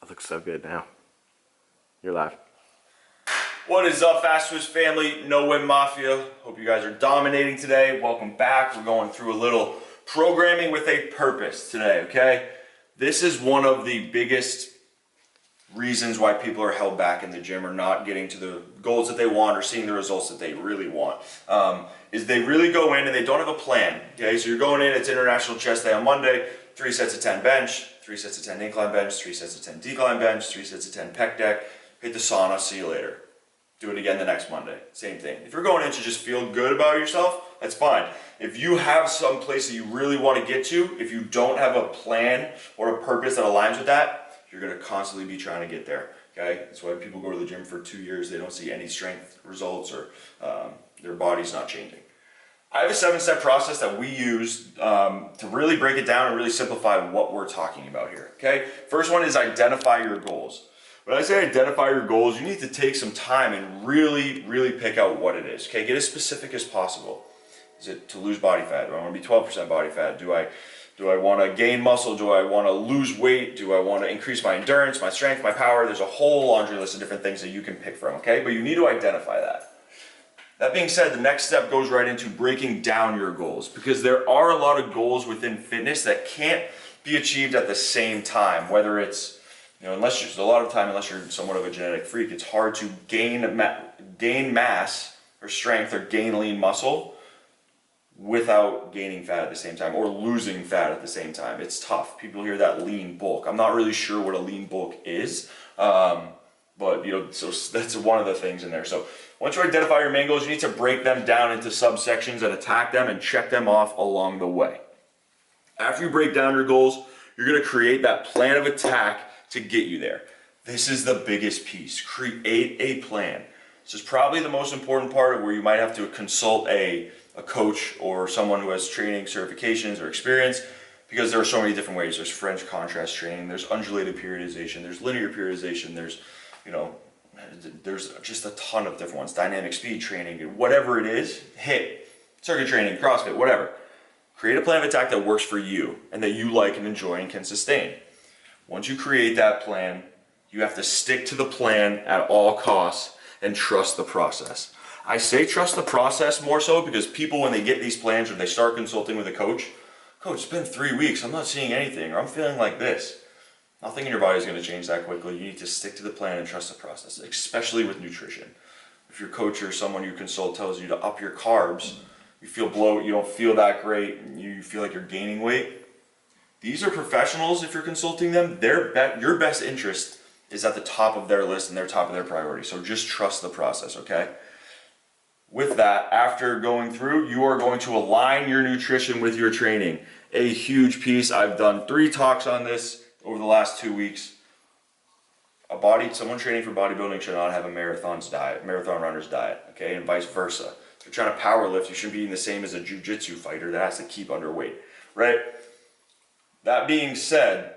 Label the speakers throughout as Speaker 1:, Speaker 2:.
Speaker 1: That looks so good now. You're live.
Speaker 2: What is up, Fast Twitch family? No Win Mafia. Hope you guys are dominating today. Welcome back. We're going through a little programming with a purpose today, okay? This is one of the biggest reasons why people are held back in the gym or not getting to the goals that they want or seeing the results that they really want. Is they really go in and they don't have a plan, okay? So you're going in, it's International Chest Day on Monday, 3 sets of 10 bench, 3 sets of 10 incline bench, 3 sets of 10 decline bench, 3 sets of 10 pec deck, hit the sauna, see you later. Do it again the next Monday, same thing. If you're going in to just feel good about yourself, that's fine. If you have some place that you really want to get to, if you don't have a plan or a purpose that aligns with that, you're going to constantly be trying to get there, okay? That's why people go to the gym for 2 years, they don't see any strength results or their body's not changing. I have a 7-step process that we use to really break it down and really simplify what we're talking about here, okay? First one is identify your goals. When I say identify your goals, you need to take some time and really pick out what it is, okay? Get as specific as possible. Is it to lose body fat? Do I want to be 12% body fat? Do I want to gain muscle? Do I want to lose weight? Do I want to increase my endurance, my strength, my power? There's a whole laundry list of different things that you can pick from, okay? But you need to identify that. That being said, the next step goes right into breaking down your goals, because there are a lot of goals within fitness that can't be achieved at the same time, whether it's, you know, unless you're somewhat of a genetic freak, it's hard to gain mass or strength or gain lean muscle without gaining fat at the same time or losing fat at the same time. It's tough. People hear that lean bulk. I'm not really sure what a lean bulk is, but you know, so that's one of the things in there. So once you identify your main goals, you need to break them down into subsections and attack them and check them off along the way. After you break down your goals, you're going to create that plan of attack to get you there. This is the biggest piece. Create a plan. This is probably the most important part, where you might have to consult a coach or someone who has training certifications or experience, because there are so many different ways. There's French contrast training, there's undulated periodization, there's linear periodization, there's, you know, there's just a ton of different ones. Dynamic speed training, whatever it is, HIIT, circuit training, CrossFit, whatever. Create a plan of attack that works for you and that you like and enjoy and can sustain. Once you create that plan, you have to stick to the plan at all costs and trust the process. I say trust the process more so because people, when they get these plans or they start consulting with a coach, it's been 3 weeks, I'm not seeing anything, or I'm feeling like this. Nothing in your body is going to change that quickly. You need to stick to the plan and trust the process, especially with nutrition. If your coach or someone you consult tells you to up your carbs, you feel bloat, you don't feel that great, you feel like you're gaining weight, these are professionals. If you're consulting them, your best interest is at the top of their list and they're top of their priority. So just trust the process, okay? With that, after going through, you are going to align your nutrition with your training. A huge piece. I've done 3 talks on this over the last 2 weeks. Someone training for bodybuilding should not have a marathon runner's diet, okay? And vice versa. If you're trying to power lift, you shouldn't be eating the same as a jiu-jitsu fighter that has to keep underweight, right? That being said,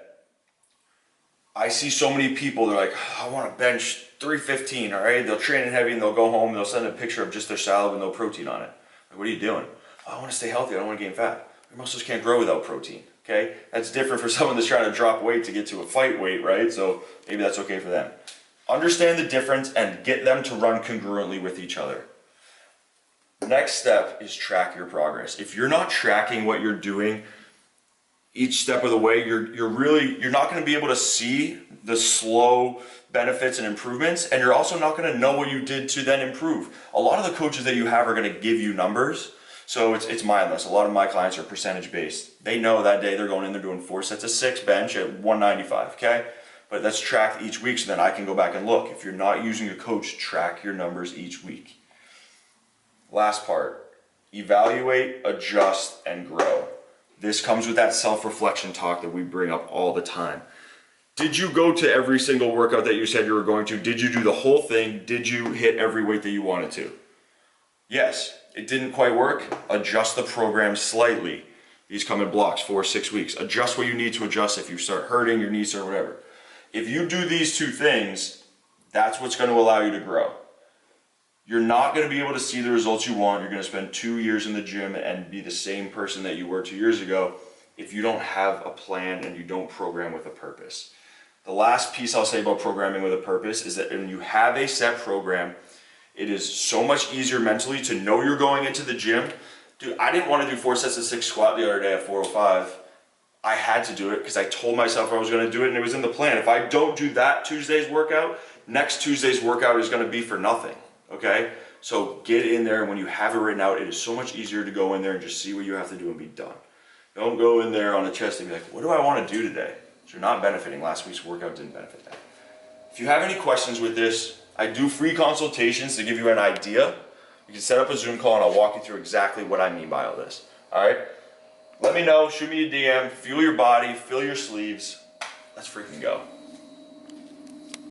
Speaker 2: I see so many people, they're like, I want to bench 315, all right? They'll train it heavy and they'll go home and they'll send a picture of just their salad with no protein on it. Like, what are you doing? Oh, I want to stay healthy, I don't want to gain fat. Your muscles can't grow without protein, okay? That's different for someone that's trying to drop weight to get to a fight weight, right? So maybe that's okay for them. Understand the difference and get them to run congruently with each other. Next step is track your progress. If you're not tracking what you're doing each step of the way, you're not going to be able to see the slow benefits and improvements, and you're also not going to know what you did to then improve. A lot of the coaches that you have are going to give you numbers, so it's mindless. A lot of my clients are percentage based. They know that day they're going in, they're doing 4 sets of 6 bench at 195, okay? But that's tracked each week, so then I can go back and look. If you're not using a coach, track your numbers each week. Last part, evaluate, adjust, and grow. This comes with that self-reflection talk that we bring up all the time. Did you go to every single workout that you said you were going to? Did you do the whole thing? Did you hit every weight that you wanted to? Yes, it didn't quite work. Adjust the program slightly. These come in blocks, 4 or 6 weeks. Adjust what you need to adjust if you start hurting your knees or whatever. If you do these 2 things, that's what's going to allow you to grow. You're not going to be able to see the results you want. You're going to spend 2 years in the gym and be the same person that you were 2 years ago if you don't have a plan and you don't program with a purpose. The last piece I'll say about programming with a purpose is that when you have a set program, it is so much easier mentally to know you're going into the gym. Dude, I didn't want to do 4 sets of 6 squat the other day at 405. I had to do it because I told myself I was going to do it and it was in the plan. If I don't do that Tuesday's workout, next Tuesday's workout is going to be for nothing, okay? So get in there, and when you have it written out, it is so much easier to go in there and just see what you have to do and be done. Don't go in there on a chest and be like, what do I want to do today? So you're not benefiting. Last week's workout didn't benefit that. If you have any questions with this, I do free consultations to give you an idea. You can set up a Zoom call and I'll walk you through exactly what I mean by all this. All right? Let me know, shoot me a DM, feel your body, feel your sleeves. Let's freaking go.